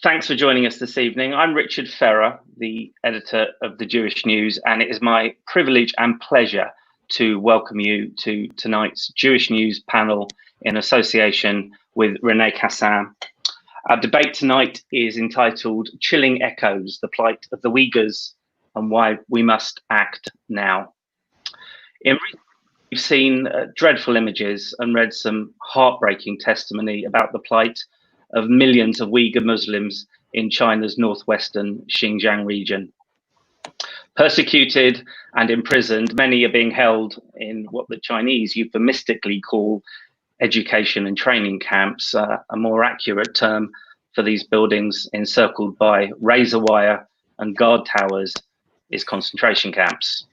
Thanks for joining us this evening. I'm Richard Ferrer, the editor of the Jewish News, and it is my privilege and pleasure to welcome you to tonight's Jewish News panel in association with René Cassin. Our debate tonight is entitled Chilling Echoes, the Plight of the Uyghurs and Why We Must Act Now. We've seen dreadful images and read some heartbreaking testimony about the plight of millions of Uyghur Muslims in China's northwestern Xinjiang region. Persecuted and imprisoned, many are being held in what the Chinese euphemistically call education and training camps, a more accurate term for these buildings encircled by razor wire and guard towers is concentration camps.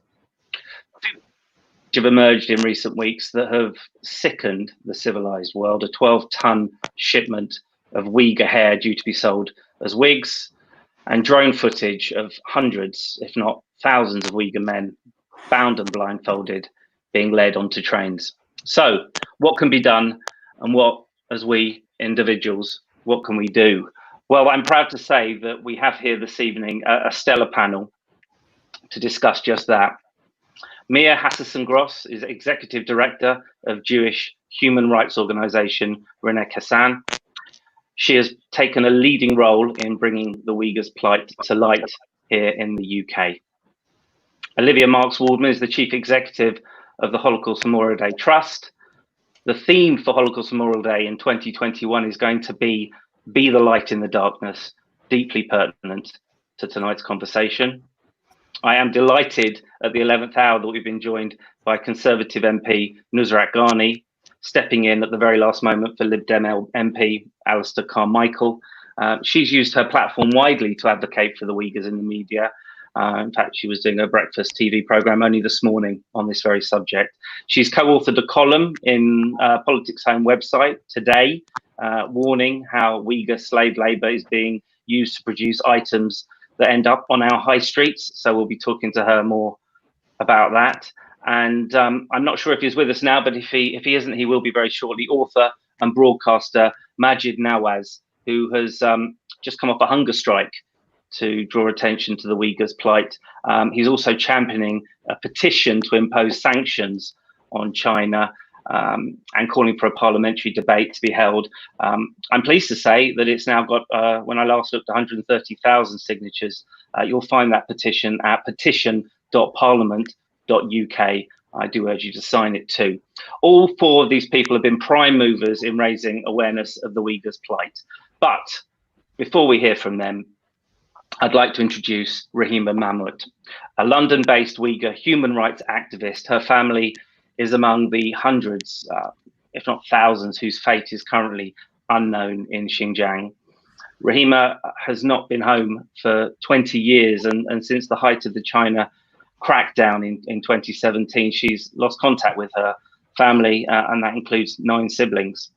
Have emerged in recent weeks that have sickened the civilized world. A 12-ton shipment of Uyghur hair due to be sold as wigs, and drone footage of hundreds, if not thousands, of Uyghur men bound and blindfolded being led onto trains. So what can be done, and what, as we individuals, what can we do? Well, I'm proud to say that we have here this evening a stellar panel to discuss just that. Mia Hasenson-Gross is Executive Director of Jewish human rights organization René Cassin. She has taken a leading role in bringing the Uyghurs' plight to light here in the UK. Oliva Marks-Woldman is the Chief Executive of the Holocaust Memorial Day Trust. The theme for Holocaust Memorial Day in 2021 is going to be the light in the darkness, deeply pertinent to tonight's conversation. I am delighted at the 11th hour that we've been joined by Conservative MP Nusrat Ghani, stepping in at the very last moment for Lib Dem MP Alistair Carmichael. She's used her platform widely to advocate for the Uyghurs in the media. In fact, she was doing a breakfast TV program only this morning on this very subject. She's co-authored a column in Politics Home website today, warning how Uyghur slave labor is being used to produce items that end up on our high streets. So we'll be talking to her more about that. And I'm not sure if he's with us now, but if he isn't, he will be very shortly. Author and broadcaster Maajid Nawaz, who has just come off a hunger strike to draw attention to the Uyghurs' plight. He's also championing a petition to impose sanctions on China and calling for a parliamentary debate to be held. I'm pleased to say that it's now got, when I last looked, 130,000 signatures. You'll find that petition at petition.parliament.uk. I do urge you to sign it too. All four of these people have been prime movers in raising awareness of the Uyghurs' plight. But before we hear from them, I'd like to introduce Rahima Mammoth, a London-based Uyghur human rights activist. Her family is among the hundreds, if not thousands, whose fate is currently unknown in Xinjiang. Rahima has not been home for 20 years, and since the height of the China crackdown in 2017, she's lost contact with her family, and that includes 9 siblings.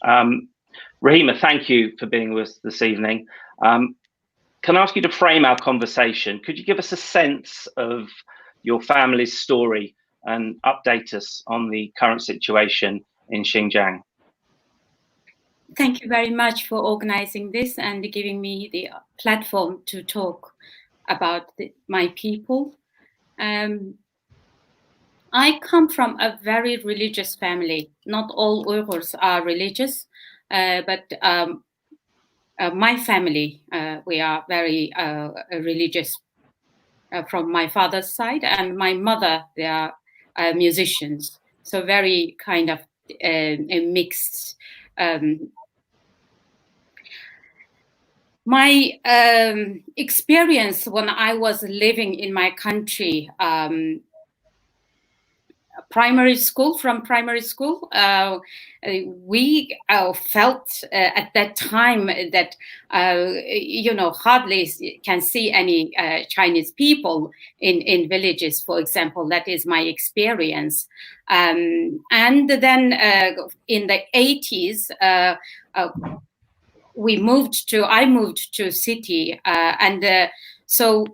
Rahima, thank you for being with us this evening. Can I ask you to frame our conversation? Could you give us a sense of your family's story and update us on the current situation in Xinjiang? Thank you very much for organizing this and giving me the platform to talk about my people. I come from a very religious family. Not all Uyghurs are religious, but my family, we are very religious from my father's side, and my mother, they are musicians. So very kind of a mixed. My experience when I was living in my country, primary school, we felt at that time that, hardly can see any Chinese people in villages, for example. That is my experience. And then in the 80s, I moved to city, so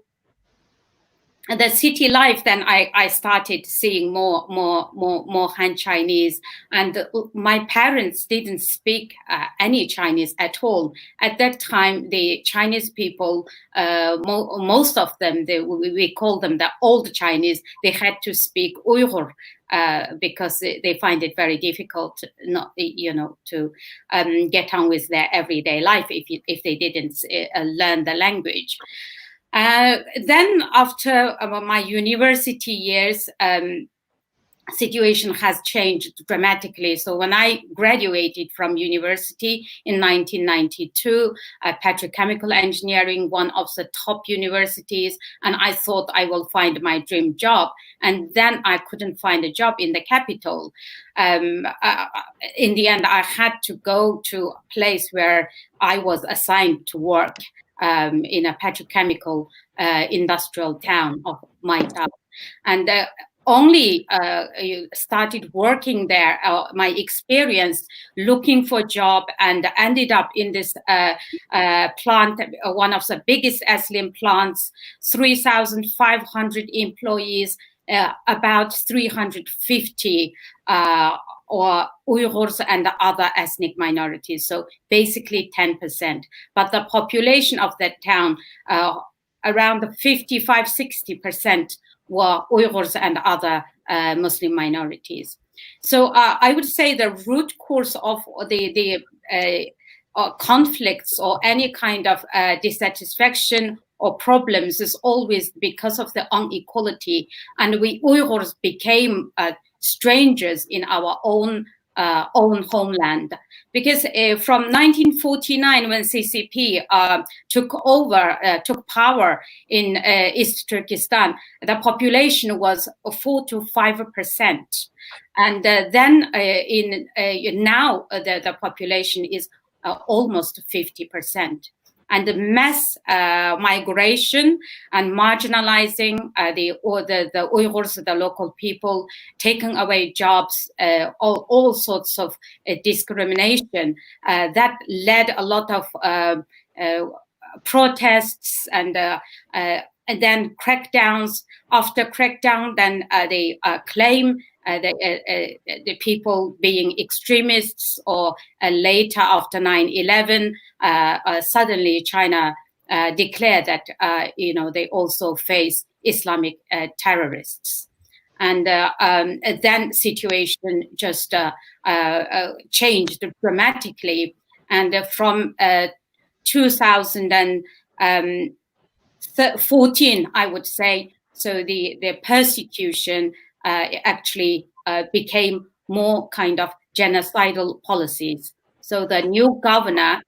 the city life, then I started seeing more Han Chinese, and my parents didn't speak any Chinese at all. At that time, the Chinese people, most of them, we call them the old Chinese, they had to speak Uyghur because they find it very difficult not, to get on with their everyday life if they didn't learn the language. Then after my university years, situation has changed dramatically. So when I graduated from university in 1992, petrochemical engineering, one of the top universities, and I thought I will find my dream job. And then I couldn't find a job in the capital. In the end, I had to go to a place where I was assigned to work in a petrochemical industrial town of my town. And only started working there, my experience looking for a job, and ended up in this plant, one of the biggest ethylene plants, 3,500 employees, about 350 or Uyghurs and other ethnic minorities, so basically 10%. But the population of that town, around 55-60% were Uyghurs and other Muslim minorities. So I would say the root cause of the conflicts or any kind of dissatisfaction or problems is always because of the inequality, and we Uyghurs became strangers in our own homeland. Because from 1949, when CCP took power in East Turkestan, the population was 4 to 5%, and then now the population is almost 50%. And the mass migration and marginalizing the Uyghurs, the local people, taking away jobs, all sorts of discrimination, that led a lot of protests and then crackdowns. After crackdown, then they claim the people being extremists, or later after 9/11, suddenly China declared that they also face Islamic terrorists, and then situation just changed dramatically, and from 2014, I would say, so the persecution actually became more kind of genocidal policies. So the new governor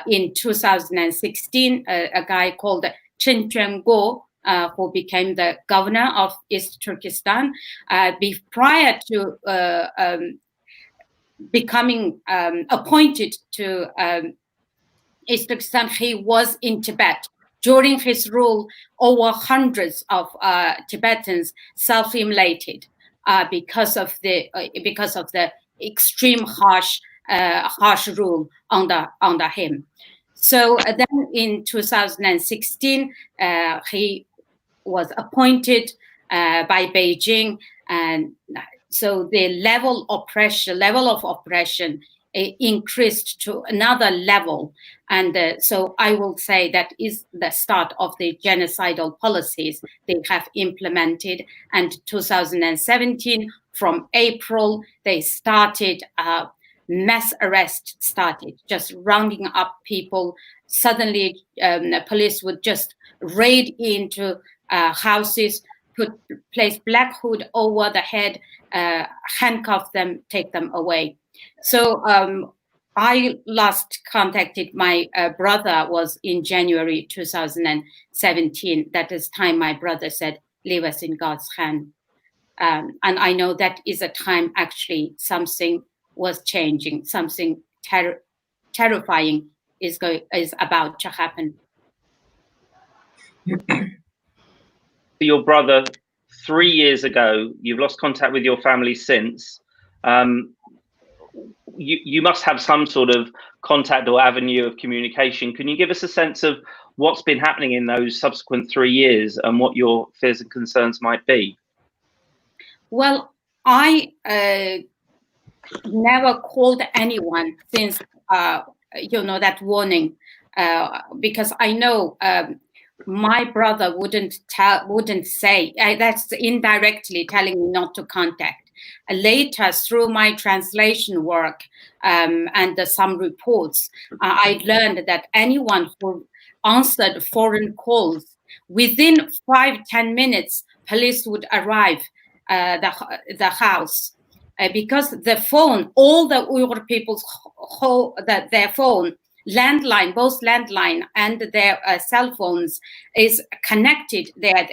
in 2016, a guy called Chen Quanguo, who became the governor of East Turkestan, prior to becoming appointed to East Turkestan, he was in Tibet. During his rule, over hundreds of Tibetans self-immolated because of the extreme harsh rule under him. So then in 2016, he was appointed by Beijing, and so the level of oppression increased to another level. And so I will say that is the start of the genocidal policies they have implemented. And 2017, from April, they started, mass arrest started, just rounding up people. Suddenly, the police would just raid into houses, place black hood over the head, handcuff them, take them away. So I last contacted my brother was in January 2017. That is time my brother said, "Leave us in God's hand." And I know that is a time actually something was changing, something terrifying is about to happen. Your brother 3 years ago, you've lost contact with your family since. You must have some sort of contact or avenue of communication. Can you give us a sense of what's been happening in those subsequent 3 years and what your fears and concerns might be? Well, I never called anyone since that warning, because I know my brother wouldn't say. That's indirectly telling me not to contact. Later, through my translation work and some reports, I learned that anyone who answered foreign calls, within 5-10 minutes, police would arrive the house. Because the phone, all the Uyghur people's their phone, landline, both landline and their cell phones is connected there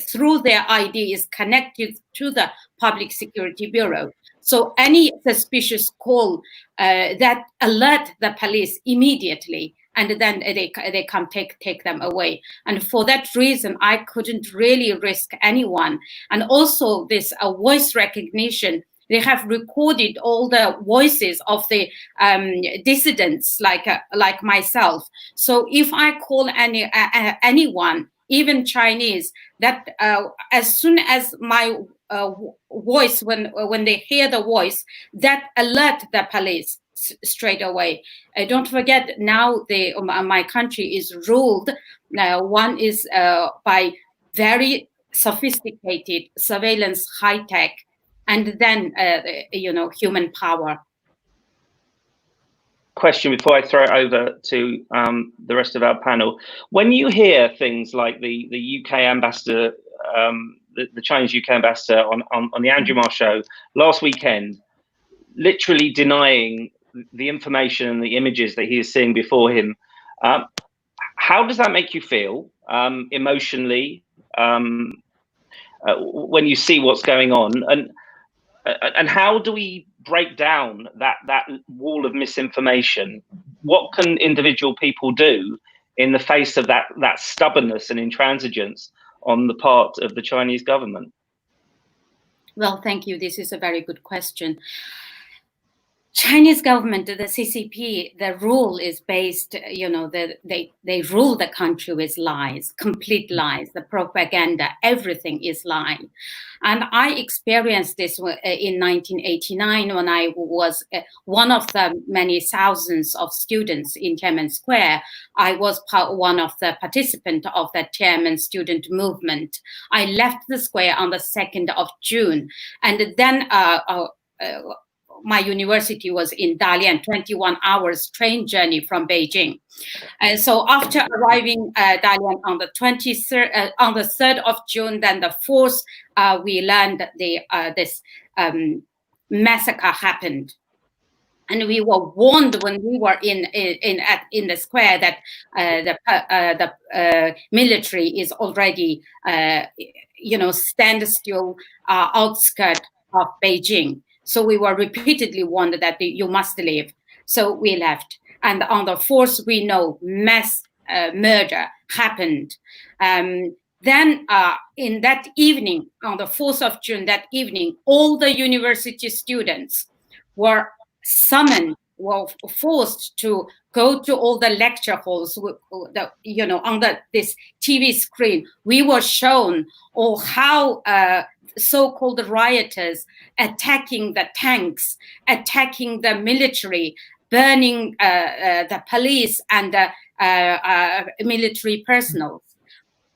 through their ID is connected to the Public Security Bureau. So any suspicious call that alert the police immediately, and then they come take them away. And for that reason, I couldn't really risk anyone. And also this voice recognition. They have recorded all the voices of the dissidents, like myself. So if I call anyone, even Chinese, that as soon as my voice, when they hear the voice, that alert the police straight away. Don't forget, now my country is ruled. One is by very sophisticated surveillance, high tech. And then, human power. Question before I throw it over to the rest of our panel. When you hear things like the UK ambassador, the Chinese UK ambassador on the Andrew Marr show last weekend, literally denying the information and the images that he is seeing before him, how does that make you feel emotionally when you see what's going on? And how do we break down that wall of misinformation? What can individual people do in the face of that stubbornness and intransigence on the part of the Chinese government? Well, thank you. This is a very good question. Chinese government, the CCP, the rule is based, they rule the country with lies, complete lies, the propaganda, everything is lying. And I experienced this in 1989 when I was one of the many thousands of students in Tiananmen Square. I was one of the participants of the Tiananmen student movement. I left the square on the 2nd of June. And then my university was in Dalian, 21 hours train journey from Beijing. And so after arriving Dalian on the 3rd of June, then the 4th, we learned this massacre happened. And we were warned when we were in the square that the military is already, standstill outskirts of Beijing. So we were repeatedly warned that you must leave. So we left. And on the 4th, we know mass murder happened. Then in that evening, on the 4th of June, that evening, all the university students were summoned, were forced to go to all the lecture halls. On this TV screen, we were shown how so-called rioters attacking the tanks, attacking the military, burning the police and the military personnel.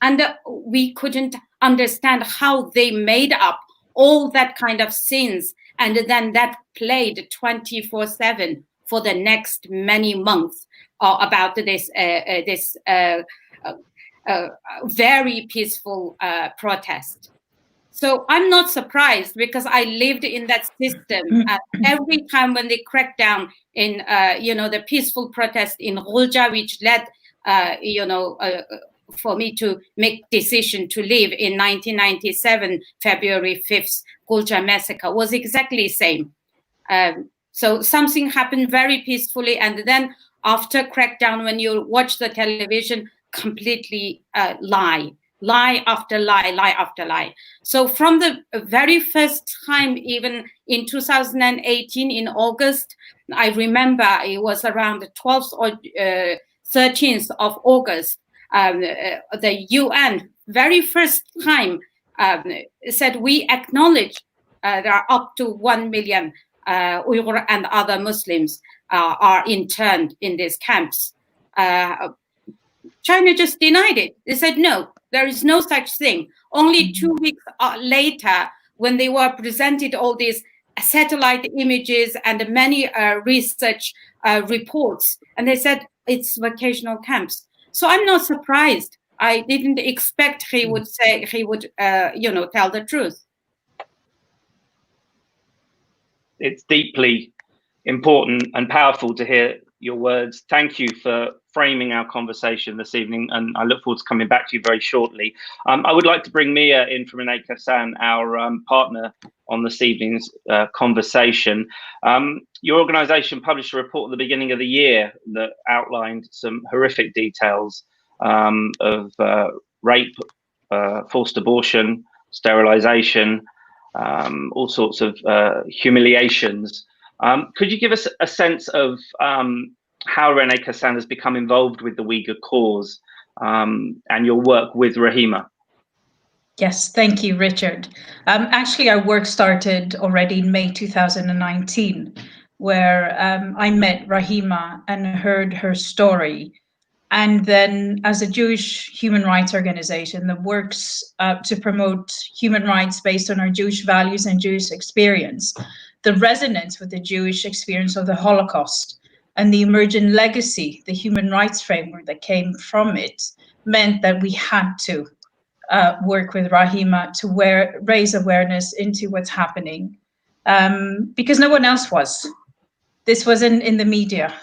And we couldn't understand how they made up all that kind of scenes. And then that played 24/7 for the next many months about this very peaceful protest. So I'm not surprised because I lived in that system. Every time when they cracked down in, the peaceful protest in Roja, which led, for me to make decision to leave in 1997, February 5th, Gulja massacre was exactly the same. So something happened very peacefully, and then after crackdown, when you watch the television, completely lie after lie, lie after lie. So from the very first time, even in 2018 in August, I remember it was around the 12th or 13th of August, the UN very first time said we acknowledge there are up to 1 million Uyghur and other Muslims are interned in these camps. China just denied it. They said, no, there is no such thing. Only 2 weeks later, when they were presented all these satellite images and many research reports, and they said it's vocational camps. So I'm not surprised. I didn't expect he would say, he would, tell the truth. It's deeply important and powerful to hear your words. Thank you for framing our conversation this evening, and I look forward to coming back to you very shortly. I would like to bring Mia in from René Cassin, our partner on this evening's conversation. Your organisation published a report at the beginning of the year that outlined some horrific details of rape, forced abortion, sterilisation, all sorts of humiliations. Could you give us a sense of how René Cassin has become involved with the Uyghur cause and your work with Rahima? Yes, thank you, Richard. Actually, our work started already in May 2019, where I met Rahima and heard her story. And then as a Jewish human rights organization that works to promote human rights based on our Jewish values and Jewish experience, the resonance with the Jewish experience of the Holocaust and the emergent legacy, the human rights framework that came from it, meant that we had to work with Rahima to raise awareness into what's happening, because no one else was. This wasn't in the media.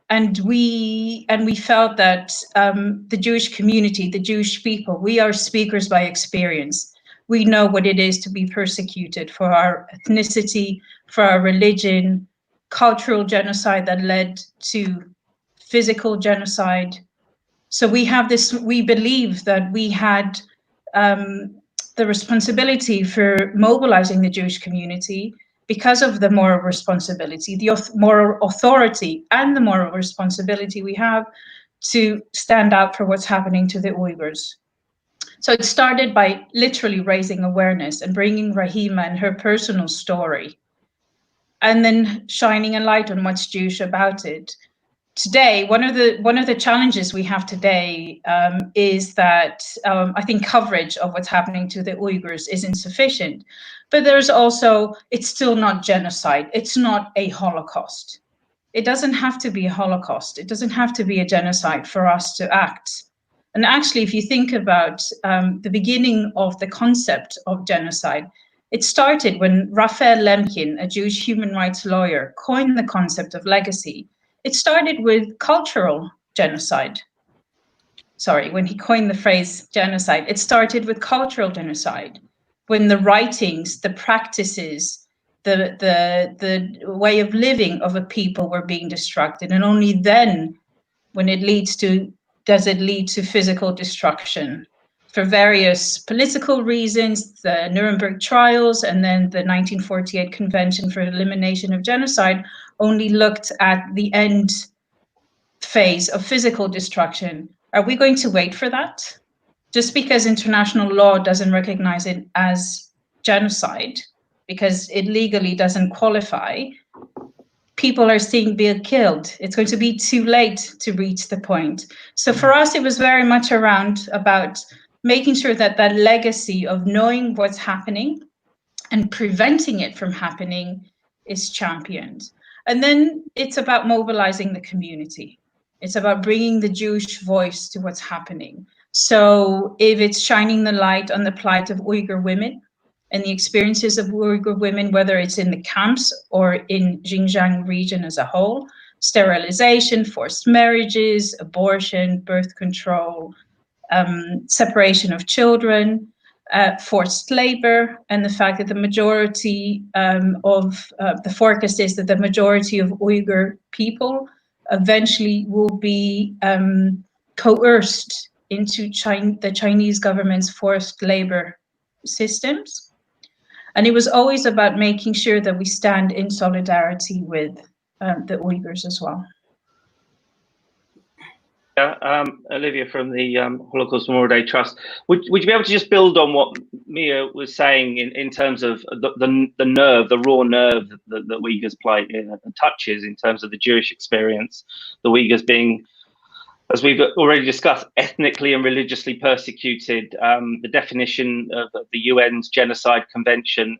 And we felt that the Jewish community, the Jewish people, we are speakers by experience. We know what it is to be persecuted for our ethnicity, for our religion, cultural genocide that led to physical genocide. So we have this, we believe that we had the responsibility for mobilizing the Jewish community because of the moral responsibility, the moral authority and the moral responsibility we have to stand out for what's happening to the Uyghurs. So it started by literally raising awareness and bringing Rahima and her personal story, and then shining a light on what's Jewish about it. Today, one of the challenges we have today is that I think coverage of what's happening to the Uyghurs is insufficient. But there's also, it's still not genocide. It's not a Holocaust. It doesn't have to be a Holocaust. It doesn't have to be a genocide for us to act. And actually, if you think about the beginning of the concept of genocide, it started when Raphael Lemkin, a Jewish human rights lawyer, coined the concept of legacy. It started with cultural genocide. Sorry, when he coined the phrase genocide, it started with cultural genocide, when the writings, the practices, the way of living of a people were being destructed. And only then, when it leads to, does it lead to physical destruction. For various political reasons, the Nuremberg trials and then the 1948 Convention for Elimination of Genocide only looked at the end phase of physical destruction. Are we going to wait for that? Just because international law doesn't recognize it as genocide, because it legally doesn't qualify, people are being killed. It's going to be too late to reach the point. So for us, it was very much about making sure that that legacy of knowing what's happening and preventing it from happening is championed. And then it's about mobilizing the community. It's about bringing the Jewish voice to what's happening. So if it's shining the light on the plight of Uyghur women and the experiences of Uyghur women, whether it's in the camps or in Xinjiang region as a whole, sterilization, forced marriages, abortion, birth control, separation of children, forced labor, and the fact that the majority of the forecast is that the majority of Uyghur people eventually will be coerced into the Chinese government's forced labor systems. And it was always about making sure that we stand in solidarity with the Uyghurs as well. Olivia from the Holocaust Memorial Day Trust, would you be able to just build on what Mia was saying in terms of the nerve, the raw nerve that Uyghurs plight touches in terms of the Jewish experience, the Uyghurs being, as we've already discussed, ethnically and religiously persecuted, the definition of the UN's Genocide Convention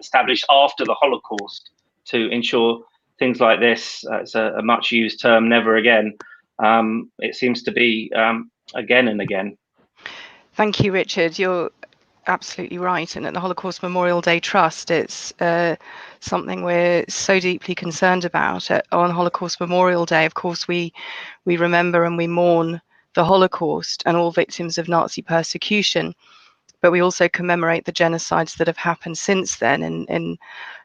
established after the Holocaust to ensure things like this, it's a much used term, never again. It seems to be again and again. Thank you, Richard. You're absolutely right. And at the Holocaust Memorial Day Trust, it's something we're so deeply concerned about. On Holocaust Memorial Day, of course, we remember and we mourn the Holocaust and all victims of Nazi persecution, but we also commemorate the genocides that have happened since then in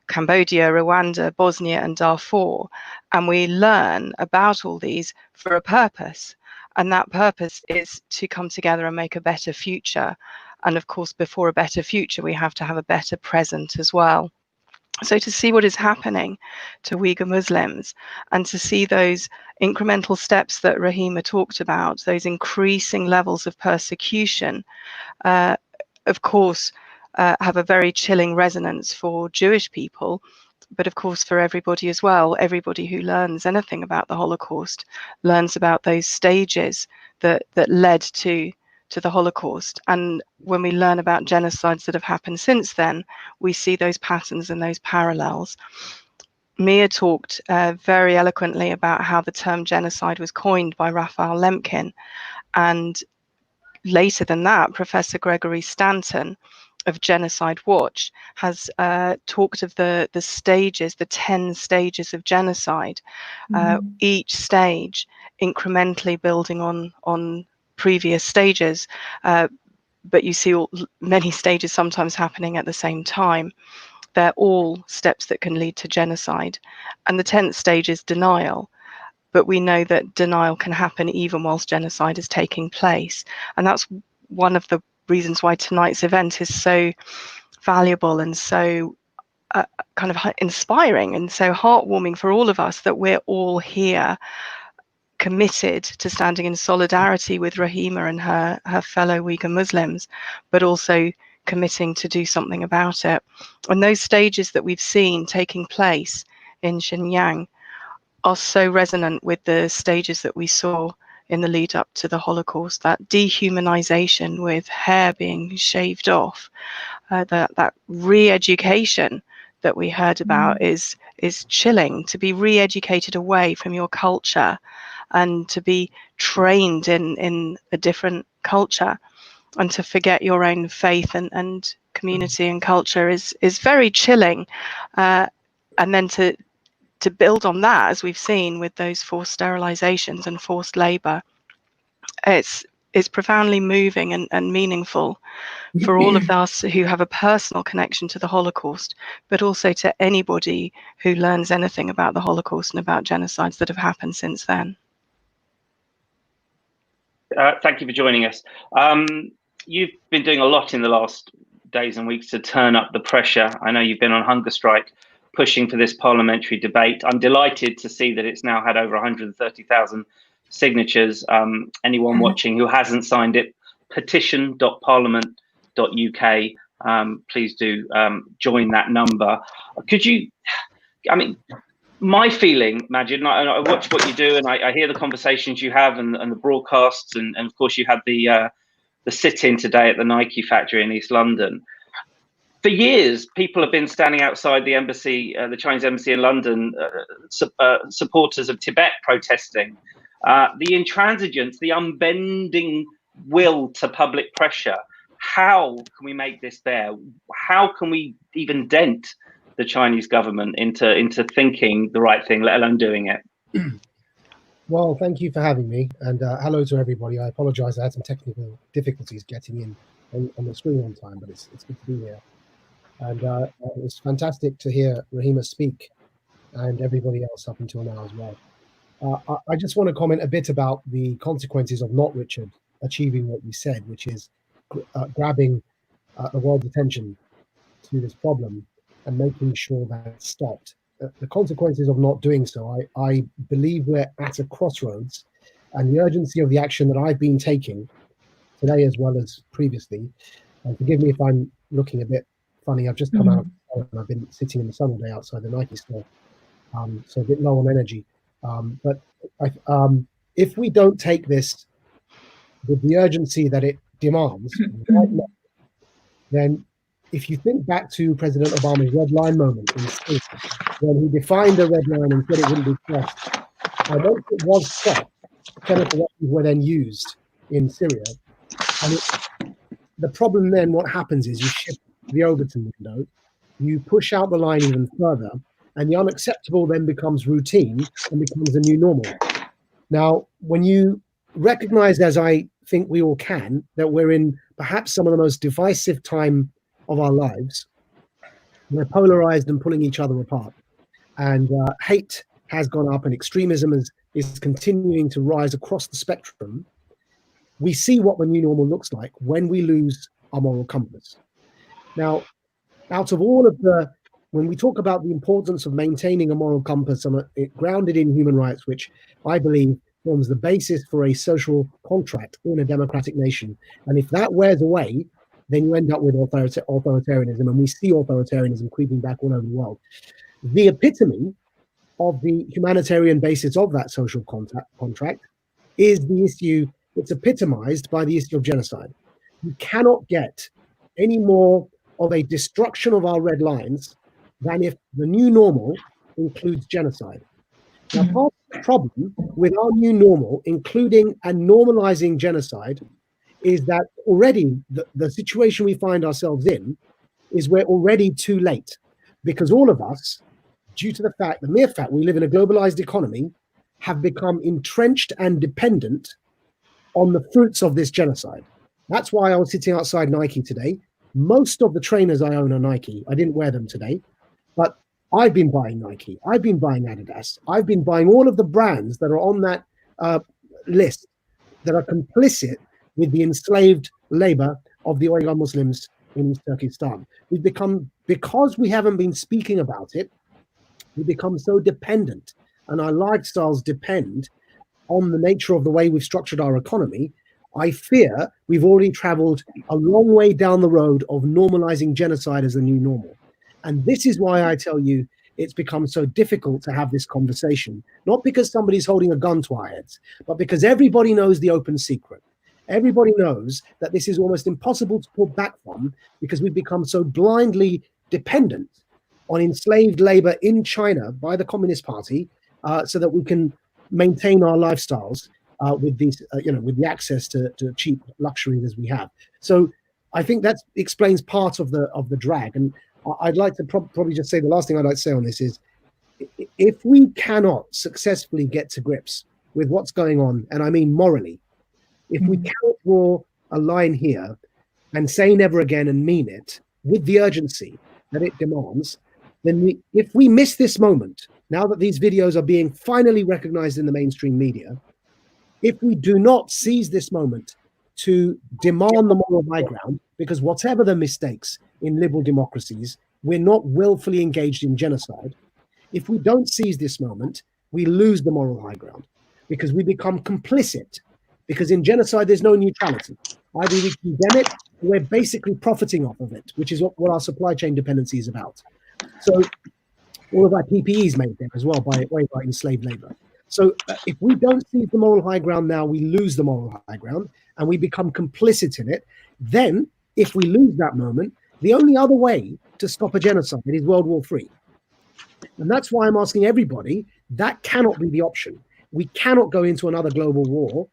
Cambodia, Rwanda, Bosnia, and Darfur. And we learn about all these for a purpose. And that purpose is to come together and make a better future. And of course, before a better future, we have to have a better present as well. So to see what is happening to Uyghur Muslims and to see those incremental steps that Rahima talked about, those increasing levels of persecution, of course, have a very chilling resonance for Jewish people, but of course for everybody as well. Everybody who learns anything about the Holocaust learns about those stages that led to the Holocaust. And when we learn about genocides that have happened since then, we see those patterns and those parallels. Mia talked very eloquently about how the term genocide was coined by Raphael Lemkin, and later than that, Professor Gregory Stanton of Genocide Watch has talked of the stages, the 10 stages of genocide, each stage incrementally building on previous stages, but you see many stages sometimes happening at the same time. They're all steps that can lead to genocide. And the 10th stage is denial. But we know that denial can happen even whilst genocide is taking place. And that's one of the reasons why tonight's event is so valuable and so kind of inspiring and so heartwarming for all of us, that we're all here committed to standing in solidarity with Rahima and her fellow Uyghur Muslims, but also committing to do something about it. And those stages that we've seen taking place in Xinjiang are so resonant with the stages that we saw in the lead up to the Holocaust. That dehumanization with hair being shaved off, that re-education that we heard about is chilling. To be re-educated away from your culture and to be trained in a different culture and to forget your own faith and community and culture is very chilling. And then to build on that, as we've seen with those forced sterilizations and forced labor, it's profoundly moving and meaningful for all of us who have a personal connection to the Holocaust, but also to anybody who learns anything about the Holocaust and about genocides that have happened since then. Thank you for joining us. You've been doing a lot in the last days and weeks to turn up the pressure. I know you've been on hunger strike pushing for this parliamentary debate. I'm delighted to see that it's now had over 130,000 signatures. Anyone watching who hasn't signed it, petition.parliament.uk, please do join that number. Could you, I mean, my feeling, Maajid, and I watch what you do and I hear the conversations you have and the broadcasts, and of course you had the sit-in today at the Nike factory in East London. For years, people have been standing outside the embassy, the Chinese embassy in London, supporters of Tibet protesting. The intransigence, the unbending will to public pressure. How can we make this bear? How can we even dent the Chinese government into thinking the right thing, let alone doing it? Well, thank you for having me, and hello to everybody. I apologize, I had some technical difficulties getting in on the screen on time, but it's good to be here. And it was fantastic to hear Rahima speak, and everybody else up until now as well. I just want to comment a bit about the consequences of not Richard achieving what you said, which is grabbing the world's attention to this problem and making sure that it's stopped. The consequences of not doing so, I believe we're at a crossroads, and the urgency of the action that I've been taking today as well as previously, and forgive me if I'm looking a bit funny, I've just come out and I've been sitting in the sun all day outside the Nike store, so a bit low on energy. But if we don't take this with the urgency that it demands right now, then if you think back to President Obama's red line moment in Syria, when he defined a red line and said it wouldn't be crossed, once it was crossed, chemical weapons were then used in Syria. And the problem then, what happens is you shift the Overton window, you push out the line even further, and the unacceptable then becomes routine and becomes the new normal. Now, when you recognize, as I think we all can, that we're in perhaps some of the most divisive time of our lives, we're polarized and pulling each other apart, and hate has gone up and extremism is continuing to rise across the spectrum, we see what the new normal looks like when we lose our moral compass. Now, out of all of when we talk about the importance of maintaining a moral compass grounded in human rights, which I believe forms the basis for a social contract in a democratic nation, and if that wears away, then you end up with authoritarianism, and we see authoritarianism creeping back all over the world. The epitome of the humanitarian basis of that social contract is the issue. It's epitomized by the issue of genocide. You cannot get any more of a destruction of our red lines than if the new normal includes genocide. Now, part of the problem with our new normal, including and normalizing genocide, is that already the situation we find ourselves in is we're already too late, because all of us, due to the mere fact we live in a globalized economy, have become entrenched and dependent on the fruits of this genocide. That's why I was sitting outside Nike today. Most of the trainers I own are Nike. I didn't wear them today, but I've been buying Nike. I've been buying Adidas. I've been buying all of the brands that are on that list that are complicit with the enslaved labor of the Uyghur Muslims in East Turkestan. We've become, because we haven't been speaking about it, we become so dependent, and our lifestyles depend on the nature of the way we've structured our economy. I fear we've already traveled a long way down the road of normalizing genocide as the new normal. And this is why I tell you it's become so difficult to have this conversation, not because somebody's holding a gun to our heads, but because everybody knows the open secret. Everybody knows that this is almost impossible to pull back from, because we've become so blindly dependent on enslaved labor in China by the Communist Party, so that we can maintain our lifestyles with these, with the access to cheap luxuries as we have. So I think that explains part of the drag. And I'd like to probably just say, the last thing I'd like to say on this is, if we cannot successfully get to grips with what's going on, and I mean morally, if we cannot draw a line here and say never again and mean it with the urgency that it demands, then if we miss this moment, now that these videos are being finally recognized in the mainstream media, if we do not seize this moment to demand the moral high ground, because whatever the mistakes in liberal democracies, we're not willfully engaged in genocide. If we don't seize this moment, we lose the moral high ground, because we become complicit. Because in genocide, there's no neutrality. Either we condemn it, or we're basically profiting off of it, which is what our supply chain dependency is about. So all of our PPE is made there as well by enslaved labor. So if we don't seize the moral high ground now, we lose the moral high ground and we become complicit in it. Then if we lose that moment, the only other way to stop a genocide is World War III. And that's why I'm asking everybody, that cannot be the option. We cannot go into another global war.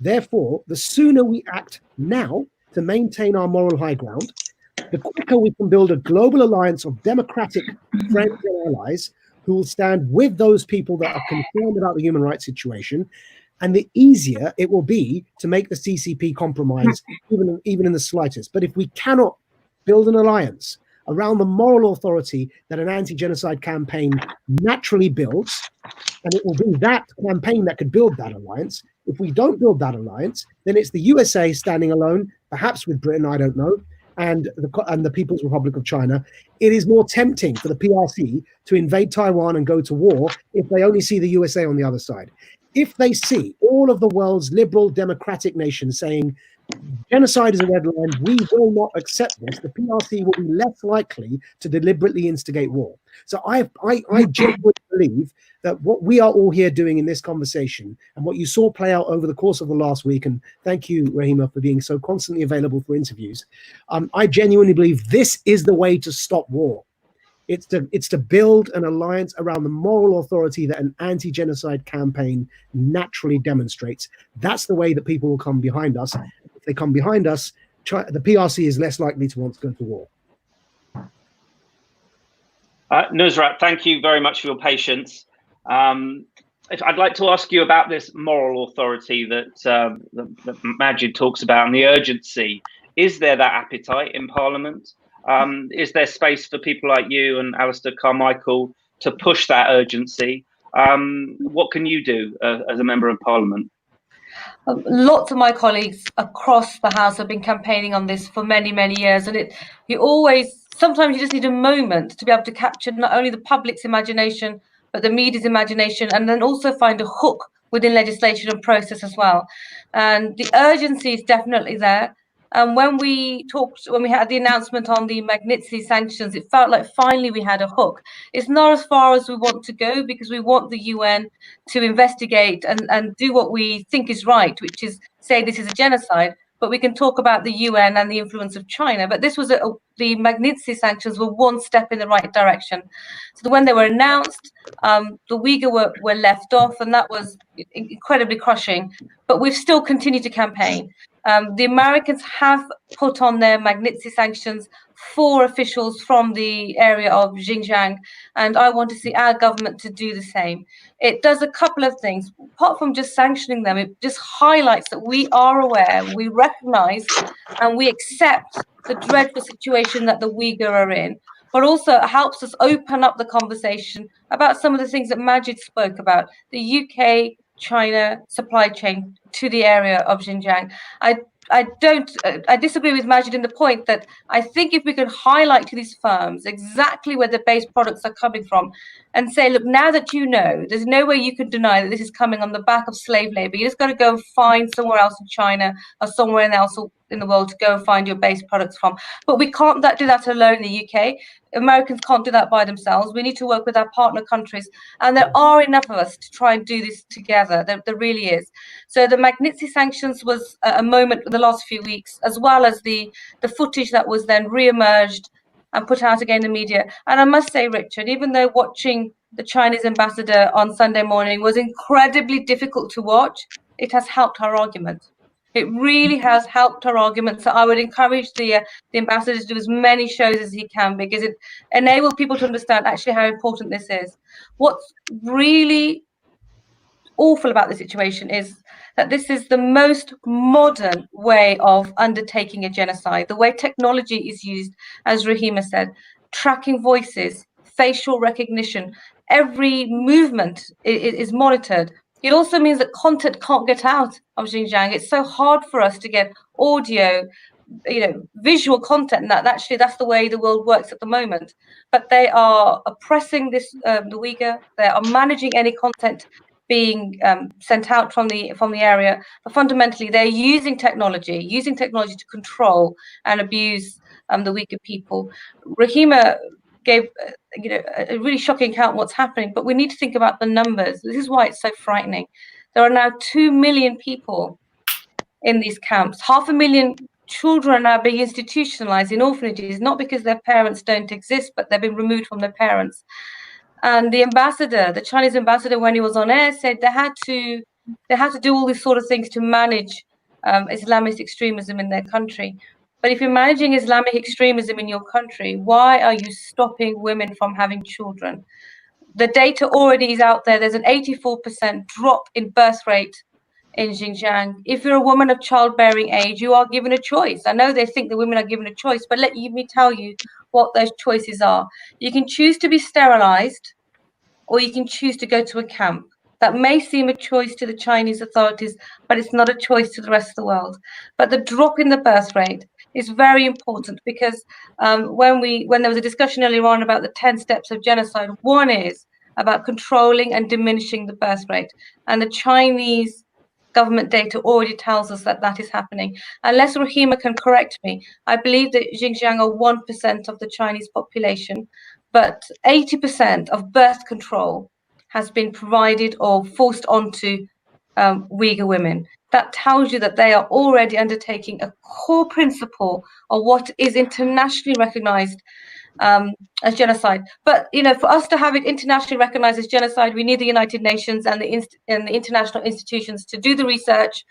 Therefore, the sooner we act now to maintain our moral high ground, the quicker we can build a global alliance of democratic friends and allies who will stand with those people that are concerned about the human rights situation, and the easier it will be to make the CCP compromise, even in the slightest. But if we cannot build an alliance around the moral authority that an anti-genocide campaign naturally builds, and it will be that campaign that could build that alliance. If we don't build that alliance, then it's the USA standing alone, perhaps with Britain, I don't know, and the People's Republic of China. It is more tempting for the PRC to invade Taiwan and go to war if they only see the USA on the other side. If they see all of the world's liberal democratic nations saying genocide is a red line, we will not accept this, the PRC will be less likely to deliberately instigate war. So I genuinely believe that what we are all here doing in this conversation, and what you saw play out over the course of the last week, and thank you, Rahima, for being so constantly available for interviews, I genuinely believe this is the way to stop war. It's to build an alliance around the moral authority that an anti-genocide campaign naturally demonstrates. That's the way that people will come behind us. If they come behind us, the PRC is less likely to want to go to war. Nusrat, thank you very much for your patience. I'd like to ask you about this moral authority that Maajid talks about, and the urgency. Is there that appetite in Parliament? Is there space for people like you and Alistair Carmichael to push that urgency? What can you do as a member of Parliament? Lots of my colleagues across the House have been campaigning on this for many, many years, and sometimes you just need a moment to be able to capture not only the public's imagination, but the media's imagination, and then also find a hook within legislation and process as well. And the urgency is definitely there. And when we had the announcement on the Magnitsky sanctions, it felt like finally we had a hook. It's not as far as we want to go, because we want the UN to investigate and do what we think is right, which is say this is a genocide. But we can talk about the UN and the influence of China. But this was the Magnitsky sanctions were one step in the right direction. So when they were announced, the Uyghur were left off, and that was incredibly crushing. But we've still continued to campaign. The Americans have put on their Magnitsky sanctions 4 officials from the area of Xinjiang, and I want to see our government to do the same. It does a couple of things. Apart from just sanctioning them, it just highlights that we are aware, we recognize, and we accept the dreadful situation that the Uyghur are in, but also helps us open up the conversation about some of the things that Maajid spoke about, the UK-China supply chain to the area of Xinjiang. I disagree with Maajid in the point that I think if we can highlight to these firms exactly where the base products are coming from, and say, look, now that you know, there's no way you can deny that this is coming on the back of slave labor. You just got to go and find somewhere else in China or somewhere else in the world to go and find your base products from. But we can't do that alone in the UK. Americans can't do that by themselves. We need to work with our partner countries. And there are enough of us to try and do this together. There really is. So the Magnitsky sanctions was a moment in the last few weeks, as well as the footage that was then re-emerged and put out again in the media. And I must say, Richard, even though watching the Chinese ambassador on Sunday morning was incredibly difficult to watch, it has helped our argument. It really has helped our argument. So I would encourage the ambassador to do as many shows as he can, because it enables people to understand actually how important this is. What's really awful about the situation is that this is the most modern way of undertaking a genocide. The way technology is used, as Rahima said, tracking voices, facial recognition, every movement is monitored. It also means that content can't get out of Xinjiang. It's so hard for us to get audio, visual content, and that's the way the world works at the moment. But they are oppressing the Uyghur. They are managing any content being sent out from the area. But fundamentally, they're using technology to control and abuse the Uyghur people. Rahima gave a really shocking account of what's happening, but we need to think about the numbers. This is why it's so frightening. There are now 2 million people in these camps. 500,000 children are now being institutionalized in orphanages, not because their parents don't exist, but they've been removed from their parents. And the Chinese ambassador, when he was on air, said they had to do all these sort of things to manage Islamist extremism in their country. But if you're managing Islamic extremism in your country, why are you stopping women from having children? the data already is out there. There's an 84% drop in birth rate in Xinjiang. If you're a woman of childbearing age, you are given a choice. I know they think the women are given a choice, but let me tell you what those choices are. You can choose to be sterilized, or you can choose to go to a camp. That may seem a choice to the Chinese authorities, but it's not a choice to the rest of the world. But the drop in the birth rate is very important, because when there was a discussion earlier on about the 10 steps of genocide, one is about controlling and diminishing the birth rate. And the Chinese government data already tells us that that is happening. Unless Rahima can correct me, I believe that Xinjiang are 1% of the Chinese population, but 80% of birth control has been provided or forced onto Uyghur women. That tells you that they are already undertaking a core principle of what is internationally recognized as genocide. But for us to have it internationally recognized as genocide, we need the United Nations and the international institutions to do the research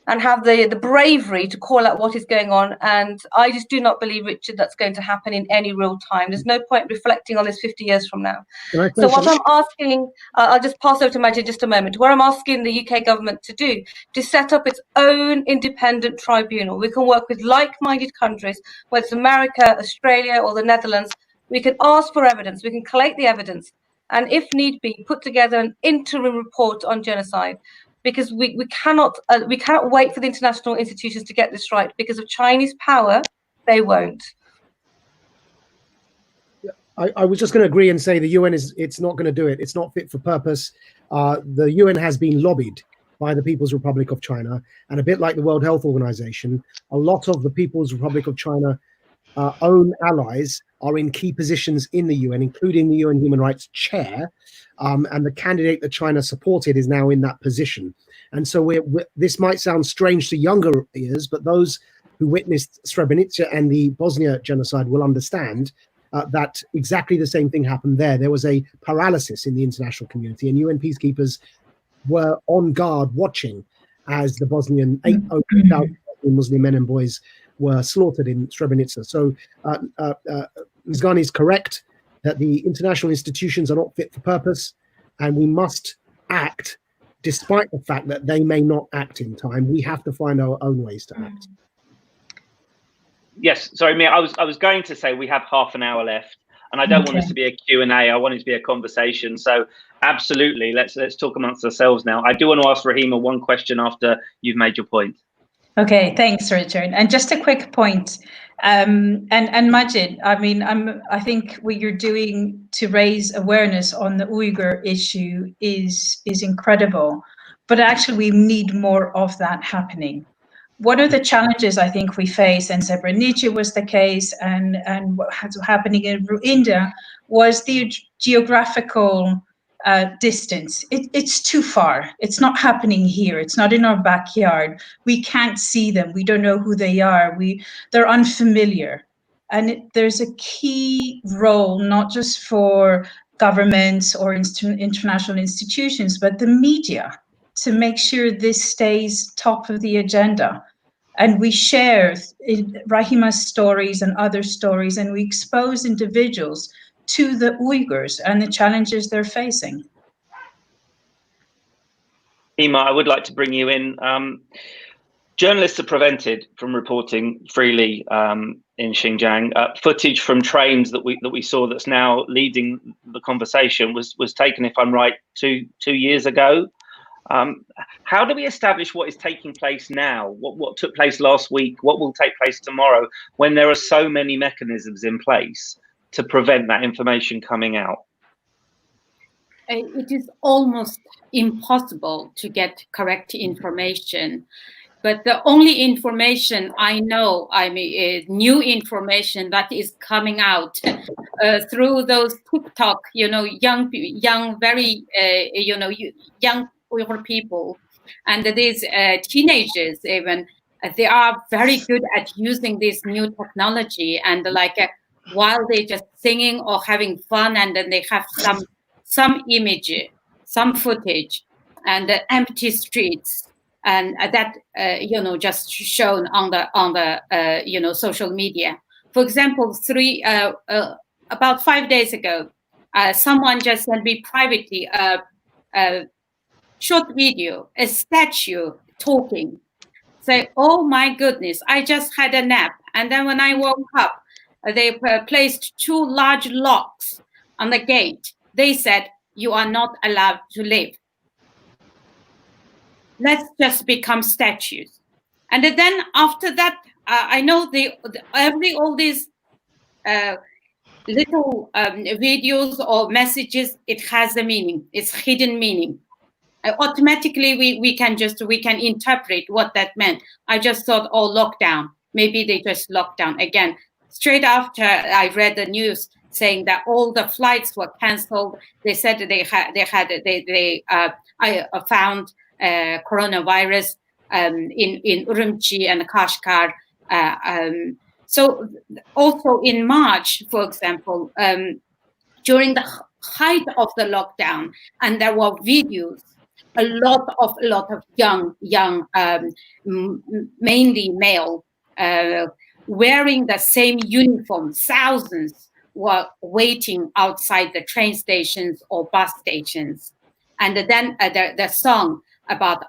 and have the bravery to call out what is going on. And I just do not believe, Richard, that's going to happen in any real time. There's no point reflecting on this 50 years from now. So what I'm asking, I'll just pass over to Maajid just a moment, what I'm asking the UK government to do, to set up its own independent tribunal. We can work with like-minded countries, whether it's America, Australia, or the Netherlands. We can ask for evidence, we can collect the evidence, and if need be, put together an interim report on genocide. Because we cannot wait for the international institutions to get this right. Because of Chinese power, they won't. I was just going to agree and say the UN it's not going to do it. It's not fit for purpose. The UN has been lobbied by the People's Republic of China, and a bit like the World Health Organization, a lot of the People's Republic of China own allies are in key positions in the UN, including the UN Human Rights Chair, and the candidate that China supported is now in that position. And so this might sound strange to younger ears, but those who witnessed Srebrenica and the Bosnia genocide will understand that exactly the same thing happened there. There was a paralysis in the international community, and UN peacekeepers were on guard watching as the Bosnian 8,000 Muslim men and boys were slaughtered in Srebrenica. So Ms. Ghani is correct that the international institutions are not fit for purpose, and we must act despite the fact that they may not act in time. We have to find our own ways to act. Yes, sorry, Mia, I was going to say we have half an hour left, and I don't want this to be a Q&A. I want it to be a conversation. So absolutely, let's talk amongst ourselves now. I do want to ask Rahima one question after you've made your point. Okay, thanks, Richard. And just a quick point, and Maajid, I think what you're doing to raise awareness on the Uyghur issue is incredible, but actually we need more of that happening. What are the challenges I think we face, and Srebrenica was the case, and what's happening in India was the geographical distance. It's too far. It's not happening here. It's not in our backyard. We can't see them. We don't know who they are. They're unfamiliar. And there's a key role, not just for governments or international institutions, but the media, to make sure this stays top of the agenda. And we share Rahima's stories and other stories, and we expose individuals to the Uyghurs and the challenges they're facing. Rahima, I would like to bring you in. Journalists are prevented from reporting freely in Xinjiang. Footage from trains that we saw that's now leading the conversation was taken, if I'm right, two years ago. How do we establish what is taking place now? What took place last week? What will take place tomorrow, when there are so many mechanisms in place to prevent that information coming out? It is almost impossible to get correct information. But the only information I know, new information that is coming out through those TikTok, young, very, young Uyghur people, and these teenagers even, they are very good at using this new technology, and while they just singing or having fun, and then they have some image, some footage, and empty streets, and that just shown on the social media. For example, about 5 days ago, someone just sent me privately a short video, a statue talking. Say, oh my goodness, I just had a nap. And then when I woke up, they placed 2 large locks on the gate. They said, you are not allowed to live. Let's just become statues. And then after that, I know all these little videos or messages, it has a meaning. It's hidden meaning. Automatically, we can interpret what that meant. I just thought, oh, lockdown. Maybe they just locked down again. Straight after I read the news saying that all the flights were cancelled, they said I found coronavirus in Urumqi and Kashgar. So also in March, for example, during the height of the lockdown, and there were videos, a lot of young, mainly male, wearing the same uniform. Thousands were waiting outside the train stations or bus stations. And then the song about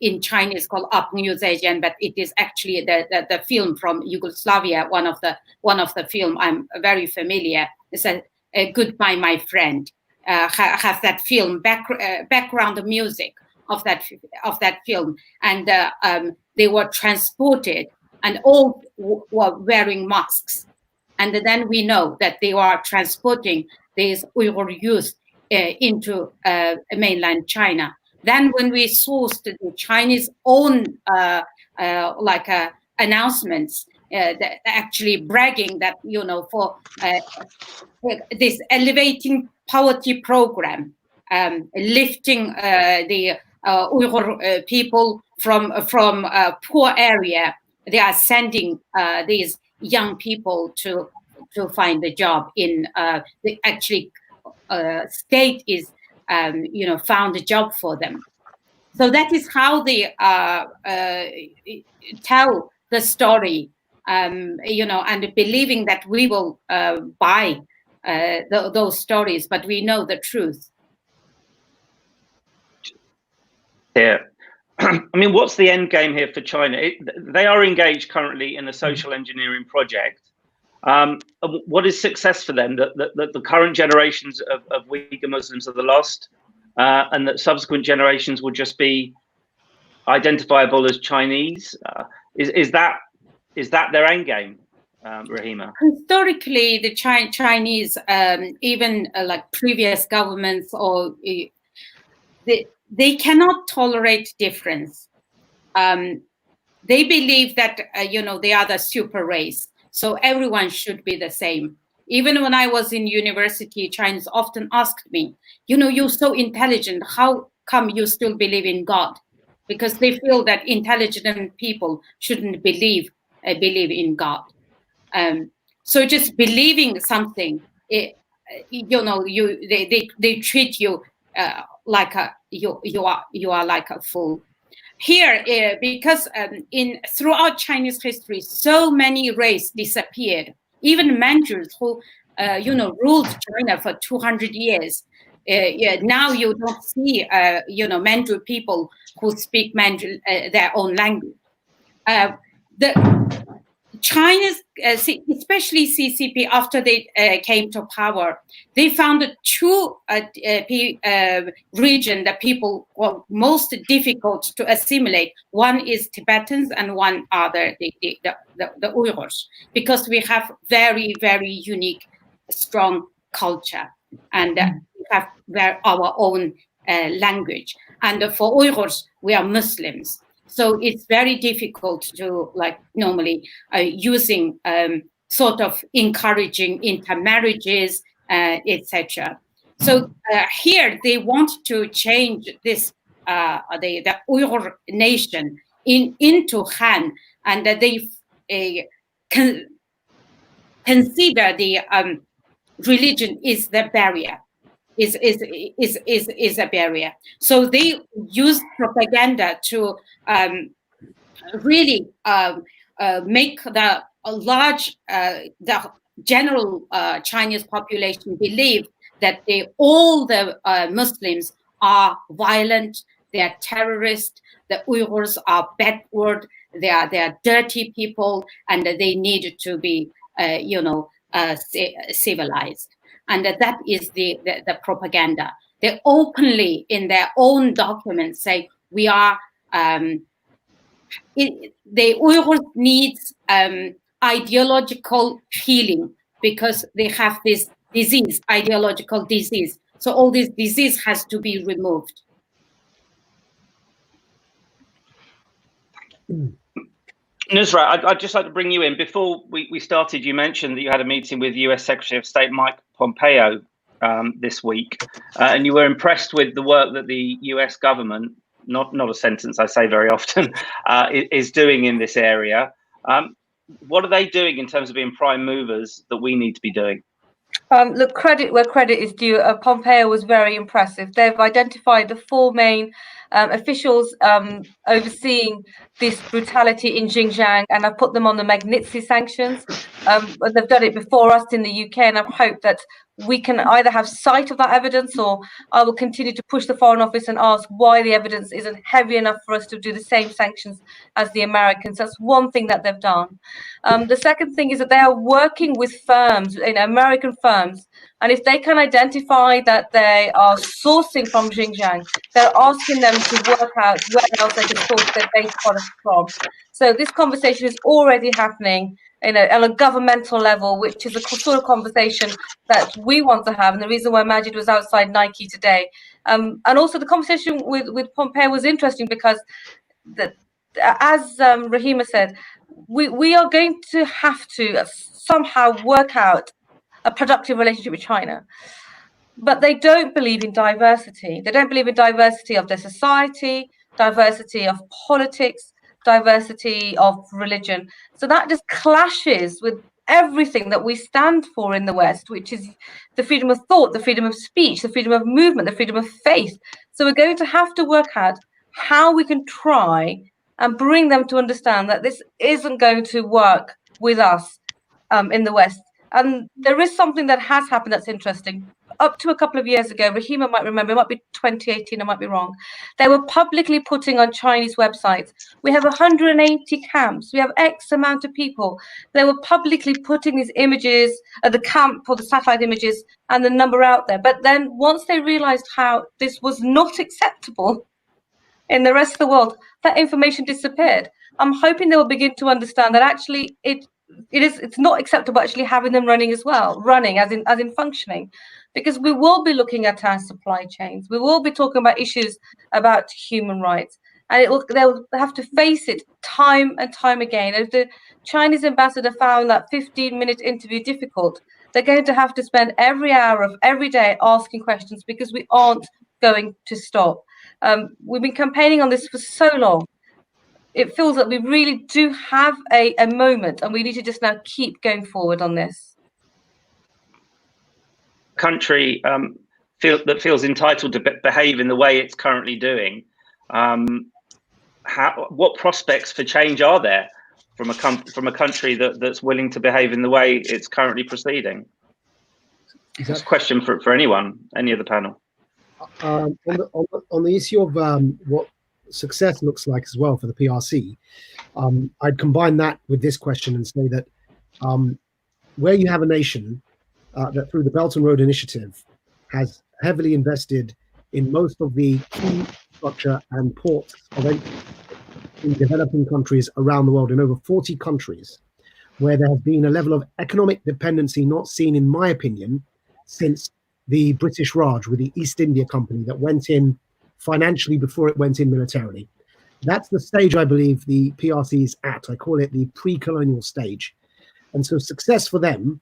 in Chinese called "Up New Zhejian," but it is actually the film from Yugoslavia. One of the film I'm very familiar. It's a "Goodbye, My Friend." Have that film background music of that film, and they were transported, and all were wearing masks. And then we know that they were transporting these Uyghur youth into mainland China. Then when we sourced the Chinese own announcements, actually bragging that, for this elevating poverty program, lifting the Uyghur people from a poor area, they are sending these young people to find a job in the actually state is found a job for them. So that is how they tell the story, and believing that we will buy those stories, but we know the truth. Yeah. I mean, what's the end game here for China? They are engaged currently in a social engineering project. What is success for them? That the current generations of Uyghur Muslims are the lost, and that subsequent generations will just be identifiable as Chinese? Is that their end game, Rahima? Historically, the Chinese, even like previous governments, or they cannot tolerate difference. They believe that they are the super race, so everyone should be the same. Even when I was in university, Chinese often asked me, you're so intelligent, how come you still believe in God? Because they feel that intelligent people shouldn't believe in God. So just believing something, they treat you like you are like a fool. Here, because throughout Chinese history, so many races disappeared. Even Manchus, who ruled China for 200 years. Now you don't see Manchu people who speak Manchu, their own language. The China's, especially CCP, after they came to power, they found 2 regions that people were most difficult to assimilate. One is Tibetans, and one other the Uyghurs, because we have very, very unique, strong culture, and we have our own language. And for Uyghurs, we are Muslims. So it's very difficult to, normally using sort of encouraging intermarriages, etc. So here they want to change this the Uyghur nation into Han, and that they consider the religion is the barrier. Is a barrier. So they use propaganda to really make the general Chinese population believe that all the Muslims are violent, they are terrorists, the Uyghurs are backward, they are dirty people, and they need to be, civilized. And that is the propaganda. They openly, in their own documents, say we are. The Uyghurs needs ideological healing because they have this disease, ideological disease. So all this disease has to be removed. Nusrat, I'd just like to bring you in. Before we started, you mentioned that you had a meeting with US Secretary of State Mike Pompeo this week, and you were impressed with the work that the US government, not a sentence I say very often, is doing in this area. What are they doing in terms of being prime movers that we need to be doing? Look, credit where credit is due. Pompeo was very impressive. They've identified the four main officials overseeing this brutality in Xinjiang, and I've put them on the Magnitsky sanctions. They've done it before us in the UK, and I hope that we can either have sight of that evidence, or I will continue to push the Foreign Office and ask why the evidence isn't heavy enough for us to do the same sanctions as the Americans. That's one thing that they've done. The second thing is that they are working with firms, American firms, and if they can identify that they are sourcing from Xinjiang, they're asking them to work out where else they can source their base products from. So this conversation is already happening on a governmental level, which is a sort of conversation that we want to have, and the reason why Maajid was outside Nike today. And also the conversation with Pompeo was interesting because, as Rahima said, we are going to have to somehow work out a productive relationship with China. But they don't believe in diversity. They don't believe in diversity of their society, diversity of politics, diversity of religion. So that just clashes with everything that we stand for in the West, which is the freedom of thought, the freedom of speech, the freedom of movement, the freedom of faith. So we're going to have to work out how we can try and bring them to understand that this isn't going to work with us in the West. And there is something that has happened that's interesting. Up to a couple of years ago, Rahima might remember, it might be 2018, I might be wrong. They were publicly putting on Chinese websites, we have 180 camps, we have X amount of people. They were publicly putting these images at the camp or the satellite images and the number out there. But then once they realized how this was not acceptable in the rest of the world, that information disappeared. I'm hoping they will begin to understand that actually it's not acceptable actually having them running as well, as in functioning, because we will be looking at our supply chains. We will be talking about issues about human rights, and they'll have to face it time and time again. If the Chinese ambassador found that 15-minute interview difficult, they're going to have to spend every hour of every day asking questions because we aren't going to stop. We've been campaigning on this for so long. It feels that we really do have a moment, and we need to just now keep going forward on this. Country that feels entitled to behave in the way it's currently doing. What prospects for change are there from a country that's willing to behave in the way it's currently proceeding? That's a question for anyone, any of the panel. On the issue of what success looks like as well for the PRC, I'd combine that with this question and say that where you have a nation that through the Belt and Road Initiative has heavily invested in most of the key infrastructure and ports of in developing countries around the world, in over 40 countries, where there has been a level of economic dependency not seen, in my opinion, since the British Raj with the East India Company that went in financially before it went in militarily. That's the stage I believe the PRC is at. I call it the pre-colonial stage. And so success for them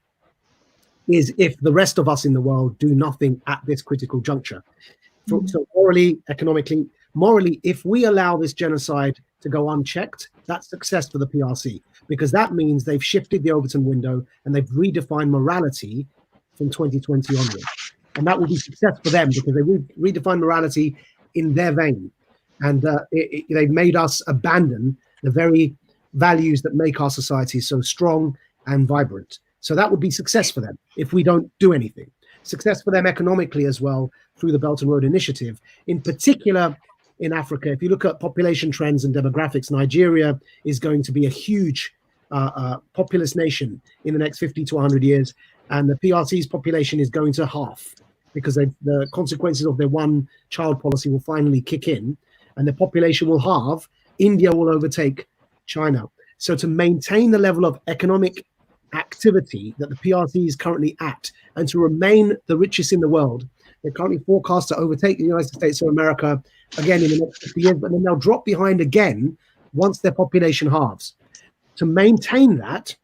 is if the rest of us in the world do nothing at this critical juncture. So morally, economically, morally, if we allow this genocide to go unchecked, that's success for the PRC, because that means they've shifted the Overton window and they've redefined morality from 2020 onwards. And that will be success for them because they redefine morality in their vein. And they've made us abandon the very values that make our society so strong and vibrant. So that would be success for them if we don't do anything. success for them economically as well through the Belt and Road Initiative. In particular, in Africa, if you look at population trends and demographics, Nigeria is going to be a huge populous nation in the next 50 to 100 years, and the PRC's population is going to halve because the consequences of their one-child policy will finally kick in, and the population will halve. India will overtake China. So to maintain the level of economic activity that the PRC is currently at, and to remain the richest in the world, they're currently forecast to overtake the United States of America again in the next 50 years, but then they'll drop behind again once their population halves. To maintain that,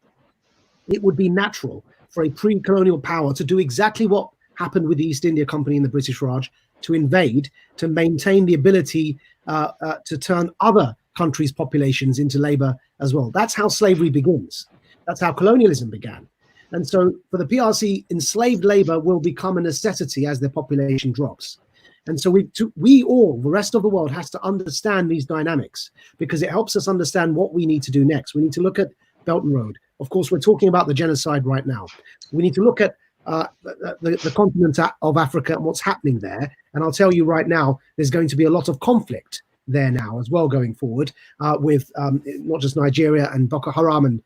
it would be natural for a pre-colonial power to do exactly what happened with the East India Company and the British Raj, to invade, to maintain the ability to turn other countries' populations into labor as well. That's how slavery begins. That's how colonialism began. And so for the PRC, enslaved labor will become a necessity as their population drops. And so we all, the rest of the world, has to understand these dynamics, because it helps us understand what we need to do next. We need to look at Belt and Road. Of course, we're talking about the genocide right now. We need to look at the continent of Africa and what's happening there. And I'll tell you right now, there's going to be a lot of conflict there now as well going forward with not just Nigeria and Boko Haram and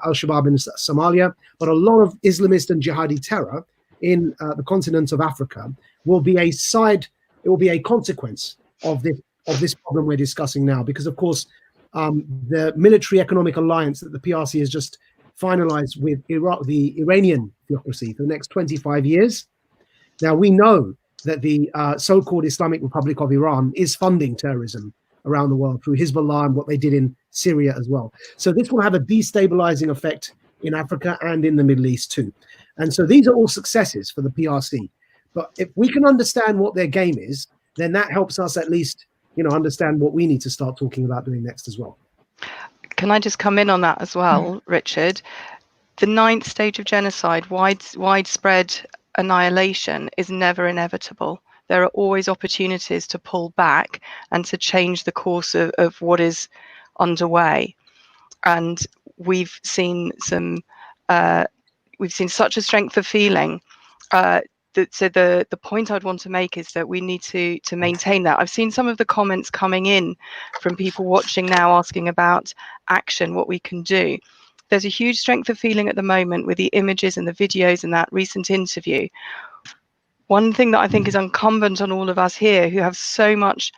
Al-Shabaab in Somalia, but a lot of Islamist and jihadi terror in the continent of Africa will be a consequence of this problem we're discussing now. Because of course, the military economic alliance that the PRC has just finalized with the Iranian theocracy for the next 25 years. Now we know that the so-called Islamic Republic of Iran is funding terrorism around the world through Hezbollah and what they did in Syria as well. So this will have a destabilizing effect in Africa and in the Middle East too. And so these are all successes for the PRC. But if we can understand what their game is, then that helps us at least, understand what we need to start talking about doing next as well. Can I just come in on that as well, Richard? The 9th stage of genocide, widespread annihilation, is never inevitable. There are always opportunities to pull back and to change the course of what is underway. And we've seen such a strength of feeling. So the point I'd want to make is that we need to maintain that. I've seen some of the comments coming in from people watching now asking about action, what we can do. There's a huge strength of feeling at the moment with the images and the videos and that recent interview. One thing that I think is incumbent on all of us here who have so much